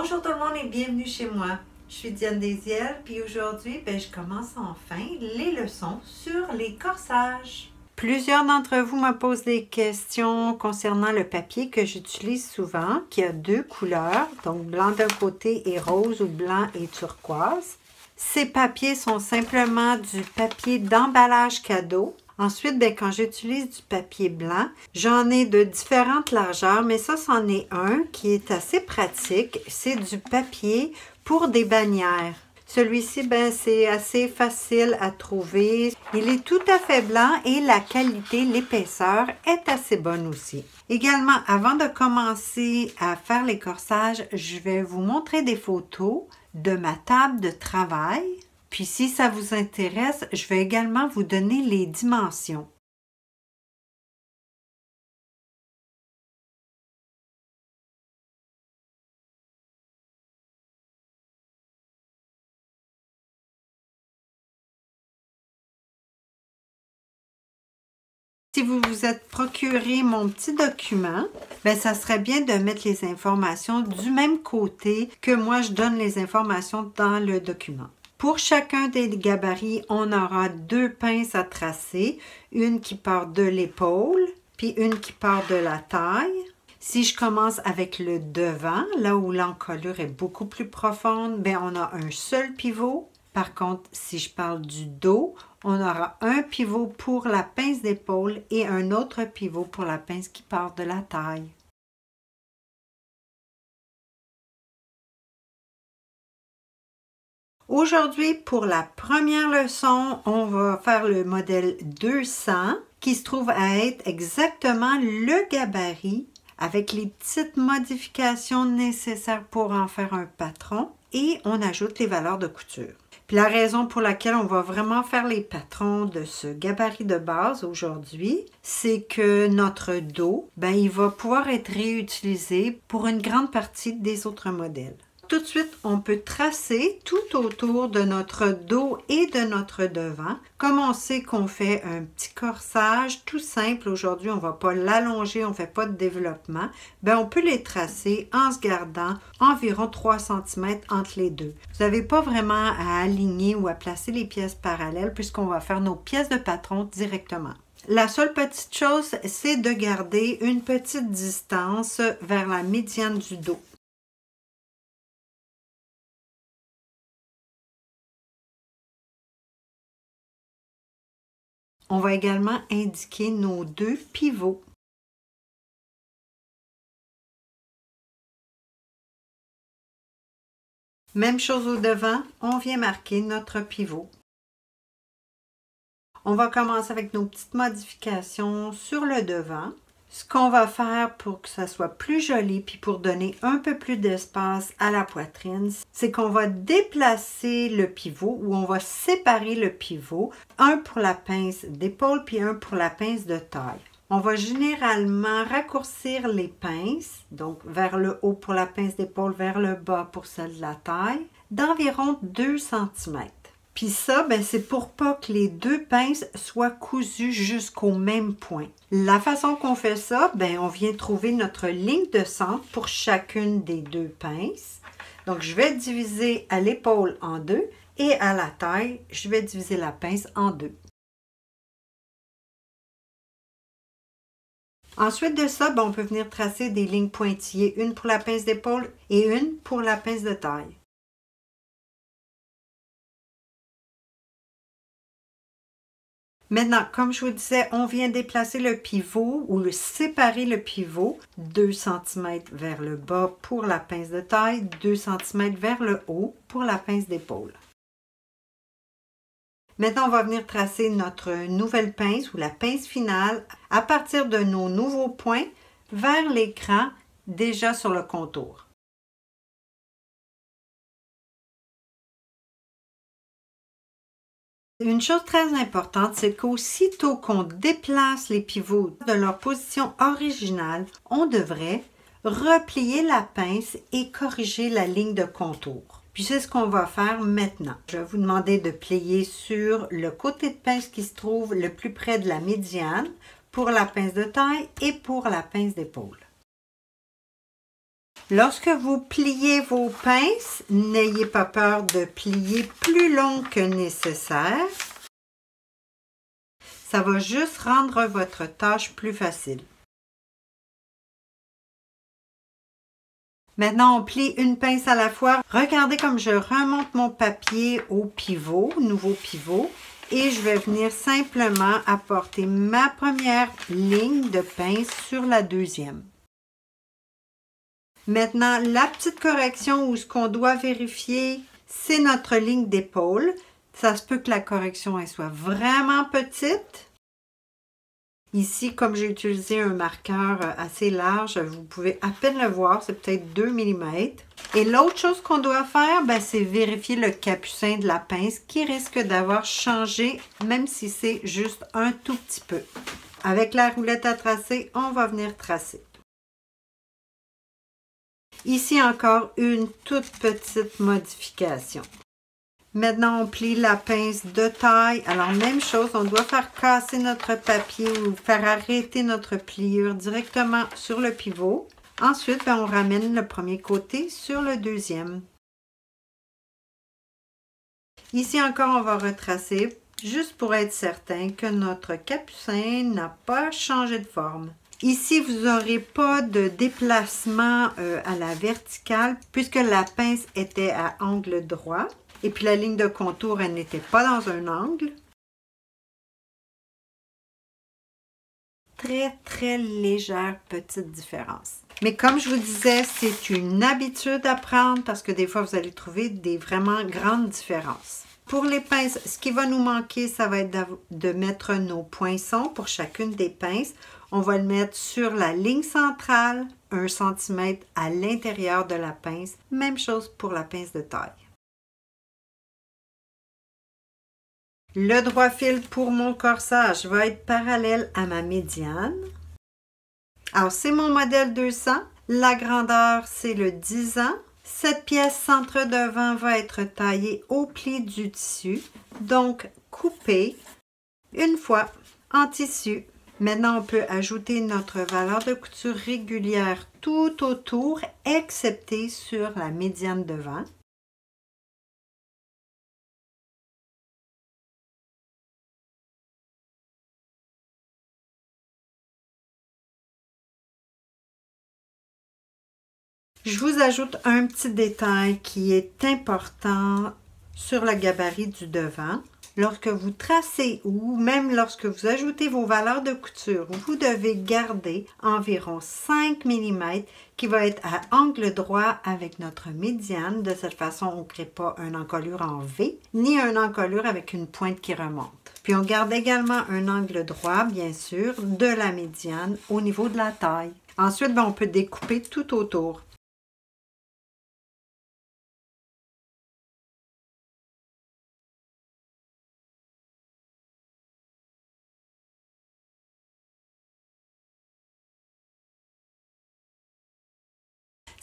Bonjour tout le monde et bienvenue chez moi. Je suis Diane Desiel, puis aujourd'hui, je commence enfin les leçons sur les corsages. Plusieurs d'entre vous me posent des questions concernant le papier que j'utilise souvent, qui a deux couleurs, donc blanc d'un côté et rose ou blanc et turquoise. Ces papiers sont simplement du papier d'emballage cadeau. Ensuite, quand j'utilise du papier blanc, j'en ai de différentes largeurs, mais ça, c'en est un qui est assez pratique. C'est du papier pour des bannières. Celui-ci, c'est assez facile à trouver. Il est tout à fait blanc et la qualité, l'épaisseur est assez bonne aussi. Également, avant de commencer à faire les corsages, je vais vous montrer des photos de ma table de travail. Puis si ça vous intéresse, je vais également vous donner les dimensions. Si vous vous êtes procuré mon petit document, ça serait bien de mettre les informations du même côté que moi je donne les informations dans le document. Pour chacun des gabarits, on aura deux pinces à tracer, une qui part de l'épaule, puis une qui part de la taille. Si je commence avec le devant, là où l'encolure est beaucoup plus profonde, on a un seul pivot. Par contre, si je parle du dos, on aura un pivot pour la pince d'épaule et un autre pivot pour la pince qui part de la taille. Aujourd'hui, pour la première leçon, on va faire le modèle 200 qui se trouve à être exactement le gabarit avec les petites modifications nécessaires pour en faire un patron et on ajoute les valeurs de couture. Puis la raison pour laquelle on va vraiment faire les patrons de ce gabarit de base aujourd'hui, c'est que notre dos, il va pouvoir être réutilisé pour une grande partie des autres modèles. Tout de suite, on peut tracer tout autour de notre dos et de notre devant. Comme on sait qu'on fait un petit corsage tout simple aujourd'hui, on ne va pas l'allonger, on ne fait pas de développement, on peut les tracer en se gardant environ 3 cm entre les deux. Vous n'avez pas vraiment à aligner ou à placer les pièces parallèles puisqu'on va faire nos pièces de patron directement. La seule petite chose, c'est de garder une petite distance vers la médiane du dos. On va également indiquer nos deux pivots. Même chose au devant, on vient marquer notre pivot. On va commencer avec nos petites modifications sur le devant. Ce qu'on va faire pour que ça soit plus joli puis pour donner un peu plus d'espace à la poitrine, c'est qu'on va déplacer le pivot ou on va séparer le pivot, un pour la pince d'épaule puis un pour la pince de taille. On va généralement raccourcir les pinces, donc vers le haut pour la pince d'épaule, vers le bas pour celle de la taille, d'environ 2 cm. Puis ça, c'est pour pas que les deux pinces soient cousues jusqu'au même point. La façon qu'on fait ça, on vient trouver notre ligne de centre pour chacune des deux pinces. Donc, je vais diviser à l'épaule en deux et à la taille, je vais diviser la pince en deux. Ensuite de ça, on peut venir tracer des lignes pointillées, une pour la pince d'épaule et une pour la pince de taille. Maintenant, comme je vous disais, on vient déplacer le pivot ou séparer le pivot 2 cm vers le bas pour la pince de taille, 2 cm vers le haut pour la pince d'épaule. Maintenant, on va venir tracer notre nouvelle pince ou la pince finale à partir de nos nouveaux points vers l'écran déjà sur le contour. Une chose très importante, c'est qu'aussitôt qu'on déplace les pivots de leur position originale, on devrait replier la pince et corriger la ligne de contour. Puis c'est ce qu'on va faire maintenant. Je vais vous demander de plier sur le côté de pince qui se trouve le plus près de la médiane pour la pince de taille et pour la pince d'épaule. Lorsque vous pliez vos pinces, n'ayez pas peur de plier plus long que nécessaire. Ça va juste rendre votre tâche plus facile. Maintenant, on plie une pince à la fois. Regardez comme je remonte mon papier au pivot, nouveau pivot, et je vais venir simplement apporter ma première ligne de pince sur la deuxième. Maintenant, la petite correction ou ce qu'on doit vérifier, c'est notre ligne d'épaule. Ça se peut que la correction elle soit vraiment petite. Ici, comme j'ai utilisé un marqueur assez large, vous pouvez à peine le voir, c'est peut-être 2 mm. Et l'autre chose qu'on doit faire, c'est vérifier le capucin de la pince qui risque d'avoir changé, même si c'est juste un tout petit peu. Avec la roulette à tracer, on va venir tracer. Ici encore une toute petite modification. Maintenant, on plie la pince de taille. Alors, même chose, on doit faire casser notre papier ou faire arrêter notre pliure directement sur le pivot. Ensuite, on ramène le premier côté sur le deuxième. Ici encore, on va retracer juste pour être certain que notre capucin n'a pas changé de forme. Ici, vous n'aurez pas de déplacement à la verticale puisque la pince était à angle droit. Et puis la ligne de contour, elle n'était pas dans un angle. Très légère petite différence. Mais comme je vous disais, c'est une habitude à prendre parce que des fois, vous allez trouver des vraiment grandes différences. Pour les pinces, ce qui va nous manquer, ça va être de mettre nos poinçons pour chacune des pinces. On va le mettre sur la ligne centrale, 1 cm à l'intérieur de la pince. Même chose pour la pince de taille. Le droit fil pour mon corsage va être parallèle à ma médiane. Alors, c'est mon modèle 200. La grandeur, c'est le 10 ans. Cette pièce centre devant va être taillée au pli du tissu, donc coupée une fois en tissu. Maintenant, on peut ajouter notre valeur de couture régulière tout autour, excepté sur la médiane devant. Je vous ajoute un petit détail qui est important sur le gabarit du devant. Lorsque vous tracez ou même lorsque vous ajoutez vos valeurs de couture, vous devez garder environ 5 mm qui va être à angle droit avec notre médiane. De cette façon, on ne crée pas une encolure en V, ni une encolure avec une pointe qui remonte. Puis on garde également un angle droit, bien sûr, de la médiane au niveau de la taille. Ensuite, on peut découper tout autour.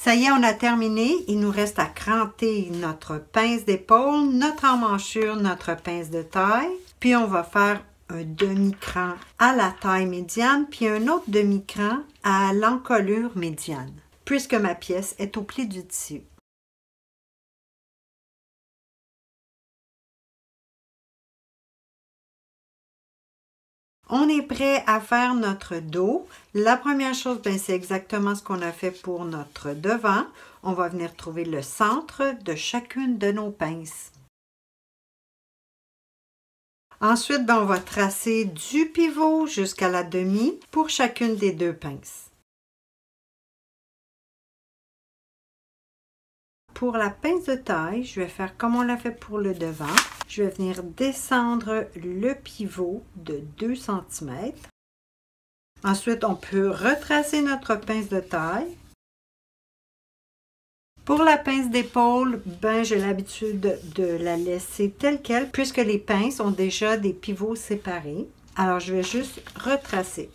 Ça y est, on a terminé. Il nous reste à cranter notre pince d'épaule, notre emmanchure, notre pince de taille. Puis on va faire un demi-cran à la taille médiane, puis un autre demi-cran à l'encolure médiane, puisque ma pièce est au pli du tissu. On est prêt à faire notre dos. La première chose, c'est exactement ce qu'on a fait pour notre devant. On va venir trouver le centre de chacune de nos pinces. Ensuite, on va tracer du pivot jusqu'à la demi pour chacune des deux pinces. Pour la pince de taille, je vais faire comme on l'a fait pour le devant. Je vais venir descendre le pivot de 2 cm. Ensuite, on peut retracer notre pince de taille. Pour la pince d'épaule, j'ai l'habitude de la laisser telle quelle puisque les pinces ont déjà des pivots séparés. Alors, je vais juste retracer.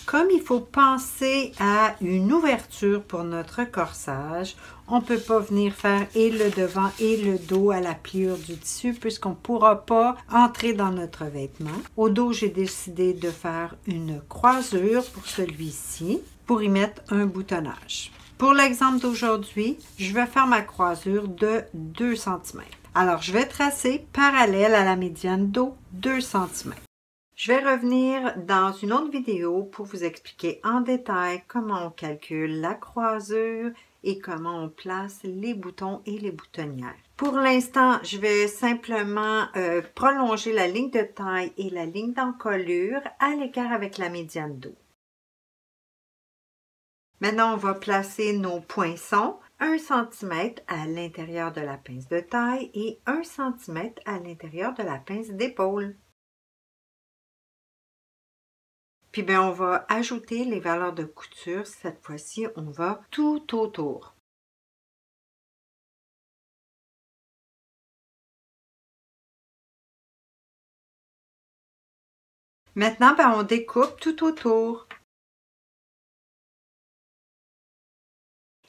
Comme il faut penser à une ouverture pour notre corsage, on ne peut pas venir faire et le devant et le dos à la pliure du tissu puisqu'on ne pourra pas entrer dans notre vêtement. Au dos, j'ai décidé de faire une croisure pour celui-ci. pour y mettre un boutonnage. Pour l'exemple d'aujourd'hui, je vais faire ma croisure de 2 cm. Alors, je vais tracer parallèle à la médiane dos 2 cm. Je vais revenir dans une autre vidéo pour vous expliquer en détail comment on calcule la croisure et comment on place les boutons et les boutonnières. Pour l'instant, je vais simplement prolonger la ligne de taille et la ligne d'encolure à l'écart avec la médiane dos. Maintenant, on va placer nos poinçons 1 cm à l'intérieur de la pince de taille et 1 cm à l'intérieur de la pince d'épaule. Puis bien, on va ajouter les valeurs de couture. Cette fois-ci, on va tout autour. Maintenant, bien, on découpe tout autour.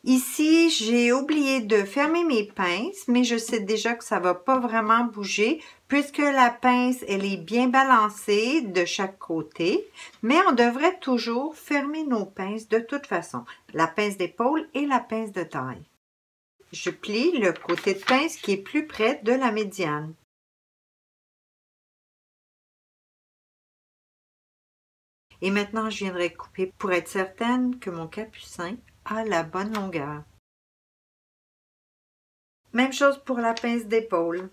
Ici, j'ai oublié de fermer mes pinces, mais je sais déjà que ça ne va pas vraiment bouger puisque la pince, elle est bien balancée de chaque côté, mais on devrait toujours fermer nos pinces de toute façon, la pince d'épaule et la pince de taille. Je plie le côté de pince qui est plus près de la médiane. Et maintenant, je viendrai couper pour être certaine que mon capucin a la bonne longueur. Même chose pour la pince d'épaule.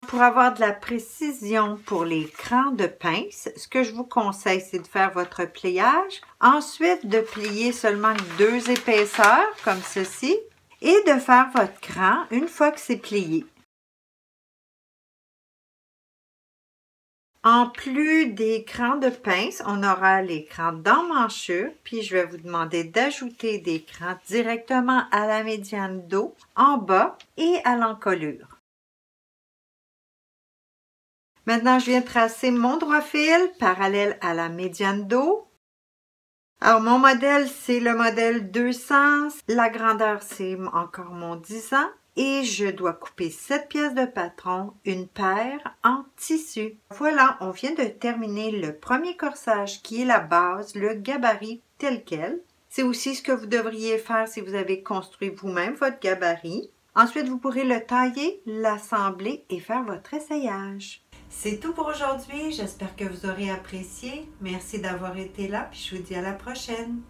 Pour avoir de la précision pour les crans de pince, ce que je vous conseille, c'est de faire votre pliage. Ensuite, de plier seulement 2 épaisseurs, comme ceci, et de faire votre cran une fois que c'est plié. En plus des crans de pince, on aura les crans d'emmanchure, puis je vais vous demander d'ajouter des crans directement à la médiane dos, en bas et à l'encolure. Maintenant, je viens tracer mon droit fil parallèle à la médiane dos. Alors, mon modèle, c'est le modèle 200. La grandeur, c'est encore mon 10 ans. Et je dois couper 7 pièces de patron, une paire en tissu. Voilà, on vient de terminer le premier corsage qui est la base, le gabarit tel quel. C'est aussi ce que vous devriez faire si vous avez construit vous-même votre gabarit. Ensuite, vous pourrez le tailler, l'assembler et faire votre essayage. C'est tout pour aujourd'hui. J'espère que vous aurez apprécié. Merci d'avoir été là, puis je vous dis à la prochaine.